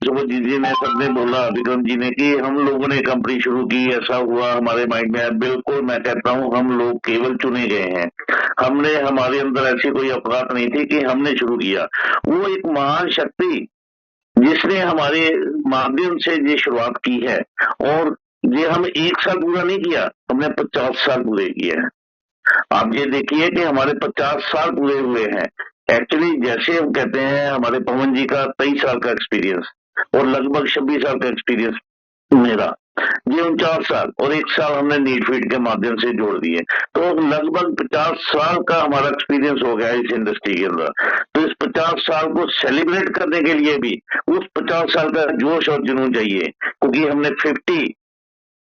सुभाजीत जी ने, सबने बोला, विक्रम जी ने, कि हम लोगों ने कंपनी शुरू की, ऐसा हुआ, हमारे माइंड में है। बिल्कुल, मैं कहता हूँ हम लोग केवल चुने गए हैं। हमने, हमारे अंदर ऐसी कोई औकात नहीं थी कि हमने शुरू किया। वो एक महान शक्ति जिसने हमारे माध्यम से ये शुरुआत की है, और ये हम 1 साल पूरा नहीं किया, हमने 50 साल पूरे किए हैं। आप ये देखिए कि हमारे 50 साल पूरे हुए हैं। एक्चुअली जैसे हम कहते हैं, हमारे पवन जी का 23 साल का एक्सपीरियंस और लगभग 26 साल का एक्सपीरियंस मेरा, ये 49 साल, और 1 साल हमने नीट फीड के माध्यम से जोड़ दिए, तो लगभग 50 साल का हमारा एक्सपीरियंस हो गया इस इंडस्ट्री के अंदर। तो इस 50 साल को सेलिब्रेट करने के लिए भी उस 50 साल का जोश और जुनून चाहिए, क्योंकि हमने 50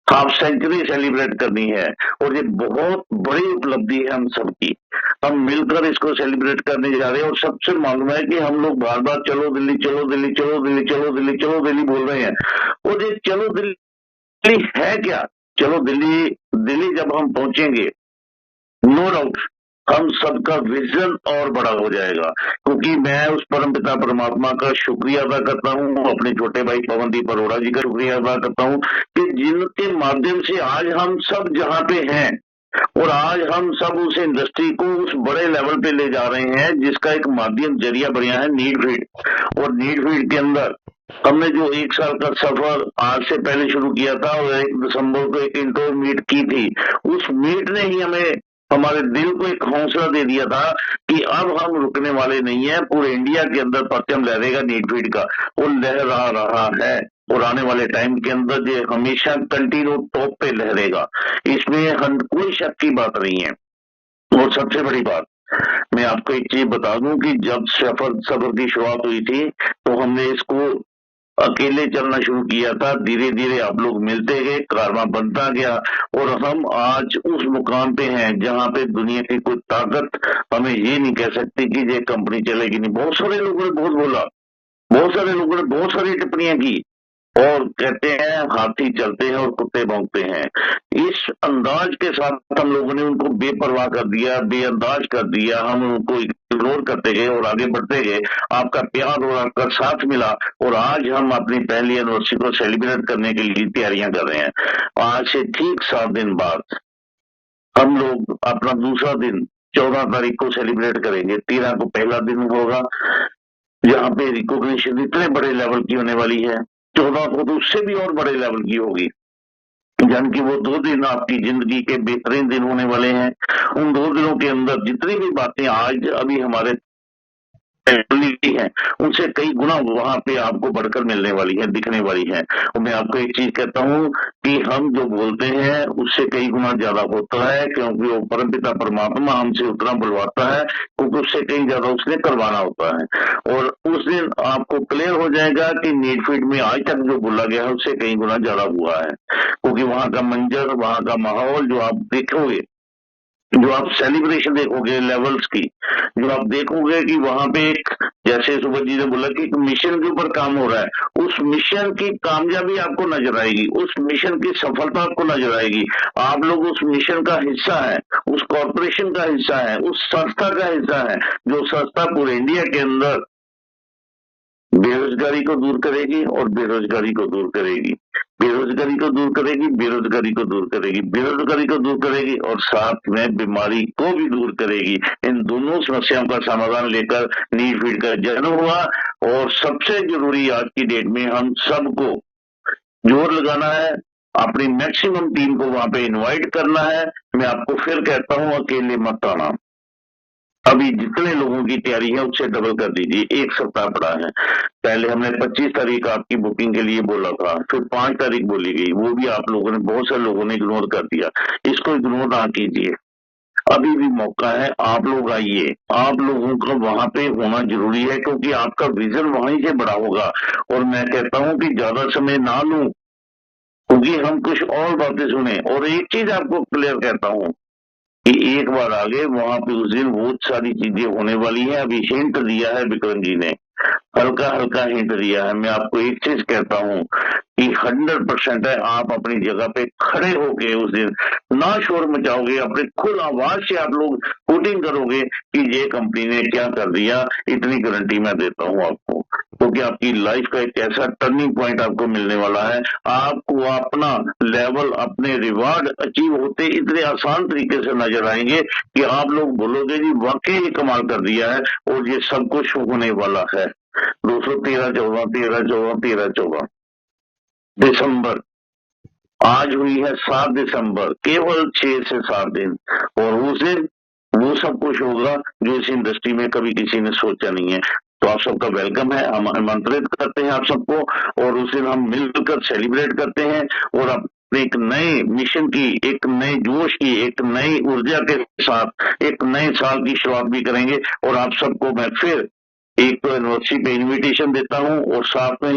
हाफ सेंचुरी सेलिब्रेट करनी है, और ये बहुत बड़ी उपलब्धि है हम सबकी। हम मिलकर इसको सेलिब्रेट करने जा रहे हैं, और सबसे मालूम है कि हम लोग बार बार चलो दिल्ली, चलो दिल्ली, चलो दिल्ली, चलो दिल्ली, चलो दिल्ली बोल रहे हैं, और ये चलो दिल्ली है क्या? चलो दिल्ली, दिल्ली जब हम पहुंचेंगे, नो डाउट हम सबका विजन और बड़ा हो जाएगा। क्योंकि मैं उस परमपिता परमात्मा का शुक्रिया अदा करता हूँ, अपने छोटे भाई पवनदीप अरोड़ा जी का शुक्रिया अदा करता हूँ, कि जिनके माध्यम से आज हम सब जहाँ पे हैं, और आज हम सब उस इंडस्ट्री को उस बड़े लेवल पे ले जा रहे हैं, जिसका एक माध्यम जरिया बढ़िया है नीट फीड। और नीट फीड के अंदर हमने जो 1 साल का सफर आज से पहले शुरू किया था, और 1 दिसंबर को एक इंट्रो मीट की थी, उस मीट ने ही हमें, हमारे दिल को एक हौसला दे दिया था कि अब हम रुकने वाले नहीं है। पूरे इंडिया के अंदर परचम लहरेगा नीट फीड का, और लहरा रहा है, और आने वाले टाइम के अंदर ये हमेशा कंटिन्यू टॉप पे लहरेगा। इसमें हम कोई शक की बात नहीं है। और सबसे बड़ी बात, मैं आपको एक चीज बता दूं कि जब सफर की शुरुआत हुई थी, तो हमने इसको अकेले चलना शुरू किया था। धीरे धीरे आप लोग मिलते गए, कारवां बनता गया, और हम आज उस मुकाम पे हैं जहां पे दुनिया की कोई ताकत हमें ये नहीं कह सकती कि ये कंपनी चलेगी नहीं। बहुत सारे लोगों ने बहुत बोला, बहुत सारे लोगों ने बहुत सारी टिप्पणियां की, और कहते हैं हाथी चलते हैं और कुत्ते भौंकते हैं। इस अंदाज के साथ हम लोगों ने उनको बेपरवाह कर दिया, बेअंदाज कर दिया, हम उनको इग्नोर करते गए और आगे बढ़ते गए। आपका प्यार और आपका साथ मिला, और आज हम अपनी पहली एनिवर्सरी को सेलिब्रेट करने के लिए तैयारियां कर रहे हैं। आज से ठीक 7 दिन बाद हम लोग अपना दूसरा दिन 14 तारीख को सेलिब्रेट करेंगे। 13 को पहला दिन होगा, जहाँ पे रिकॉग्निशन इतने बड़े लेवल की होने वाली है। 14 को तो उससे भी और बड़े लेवल की होगी, यानी कि वो 2 दिन आपकी जिंदगी के बेहतरीन दिन होने वाले हैं। उन 2 दिनों के अंदर जितनी भी बातें आज अभी हमारे है, उनसे कई गुना वहां पे आपको बढ़कर मिलने वाली है, दिखने वाली है। और मैं आपको एक चीज कहता हूँ कि हम जो बोलते हैं उससे कई गुना ज्यादा होता है, क्योंकि वो परमपिता परमात्मा हमसे उतना बुलवाता है, क्योंकि उससे कहीं ज्यादा उसने करवाना होता है। और उस दिन आपको क्लियर हो जाएगा कि नीट फीड में आज तक जो बोला गया है उससे कई गुना ज्यादा हुआ है, क्योंकि वहां का मंजर, वहां का माहौल जो आप देखोगे, जो आप सेलिब्रेशन देखोगे लेवल्स की, जो आप देखोगे कि वहां पे एक, जैसे सुबह जी ने बोला कि एक मिशन के ऊपर काम हो रहा है, उस मिशन की कामयाबी आपको नजर आएगी, उस मिशन की सफलता आपको नजर आएगी। आप लोग उस मिशन का हिस्सा है, उस कॉरपोरेशन का हिस्सा है, उस संस्था का हिस्सा है, जो संस्था पूरे इंडिया के अंदर बेरोजगारी को दूर करेगी, और बेरोजगारी को दूर करेगी, बेरोजगारी को दूर करेगी, बेरोजगारी को दूर करेगी, बेरोजगारी को दूर करेगी, और साथ में बीमारी को भी दूर करेगी। इन दोनों समस्याओं का समाधान लेकर नीट फीड का जन्म हुआ। और सबसे जरूरी आज की डेट में हम सबको जोर लगाना है, अपनी मैक्सिमम टीम को वहां पे इनवाइट करना है। मैं आपको फिर कहता हूं, अकेले मत आना। अभी जितने लोगों की तैयारी है उससे डबल कर दीजिए, 1 सप्ताह पड़ा है। पहले हमने 25 तारीख आपकी बुकिंग के लिए बोला था, फिर 5 तारीख बोली गई, वो भी आप लोगों ने, बहुत सारे लोगों ने इग्नोर कर दिया। इसको इग्नोर ना कीजिए, अभी भी मौका है, आप लोग आइए। आप लोगों का वहां पे होना जरूरी है, क्योंकि आपका विजन वहीं से बड़ा होगा। और मैं कहता हूं कि ज्यादा समय ना लूं, क्योंकि हम कुछ और बातें सुने। और एक चीज आपको क्लियर कहता हूं कि एक बार आगे वहां पे उस दिन बहुत सारी चीजें होने वाली हैं। अभी हिंट दिया है विक्रम जी ने, हल्का हल्का हिंट दिया है। मैं आपको एक चीज कहता हूँ कि 100% है, आप अपनी जगह पे खड़े होके उस दिन ना शोर मचाओगे, अपनी खुद आवाज से आप लोग पुटिंग करोगे कि ये कंपनी ने क्या कर दिया, इतनी गारंटी मैं देता हूँ आपको। तो क्योंकि आपकी लाइफ का एक ऐसा टर्निंग पॉइंट आपको मिलने वाला है। आपको अपना लेवल, अपने रिवार्ड अचीव होते इतने आसान तरीके से नजर आएंगे कि आप लोग बोलोगे जी वाकई ये कमाल कर दिया है और ये सब कुछ होने वाला है। दोस्तों 13-14 दिसंबर, आज हुई है 7 दिसंबर, केवल 6 से 7 दिन, और उस दिन वो सब कुछ होगा जो इस इंडस्ट्री में कभी किसी ने सोचा नहीं है। तो आप सबका वेलकम है, हम आमंत्रित करते हैं आप सबको, और उस दिन हम मिलकर सेलिब्रेट करते हैं और अपने एक नए मिशन की, एक नए जोश की, एक नई ऊर्जा के साथ एक नए साल की शुरुआत भी करेंगे। और आप सबको मैं फिर एक तो एनिवर्सरी पे इन्विटेशन देता हूँ और साथ में ही